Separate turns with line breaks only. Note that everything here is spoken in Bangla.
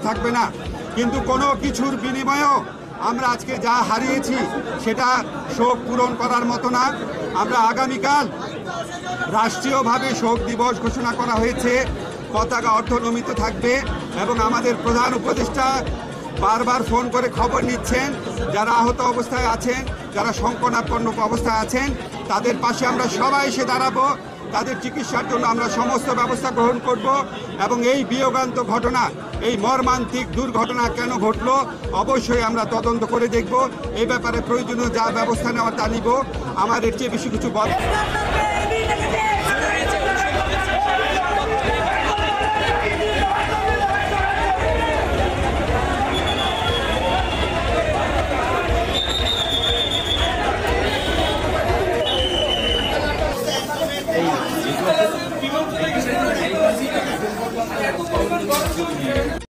থাকবে না। কিন্তু কোনো কিছুর বিনিময়েও আমরা আজকে যা হারিয়েছি সেটা শোক পূরণ করার মতো না। আমরা আগামীকাল রাষ্ট্রীয়ভাবে শোক দিবস ঘোষণা করা হয়েছে, পতাকা অর্ধনমিত থাকবে এবং আমাদের প্রধান উপদেষ্টা বারবার ফোন করে খবর নিচ্ছেন যারা আহত অবস্থায় আছেন, যারা সংকটাপন্ন অবস্থায় আছেন, তাদের পাশে আমরা সবাই এসে দাঁড়াবো। তাদের চিকিৎসার জন্য আমরা সমস্ত ব্যবস্থা গ্রহণ করব এবং এই বিয়োগান্ত ঘটনা, এই মর্মান্তিক দুর্ঘটনা কেন ঘটলো অবশ্যই আমরা তদন্ত করে দেখব। এই ব্যাপারে প্রয়োজনীয় যা ব্যবস্থা নেওয়া তা নিব। আমার এর চেয়ে বেশি কিছু বল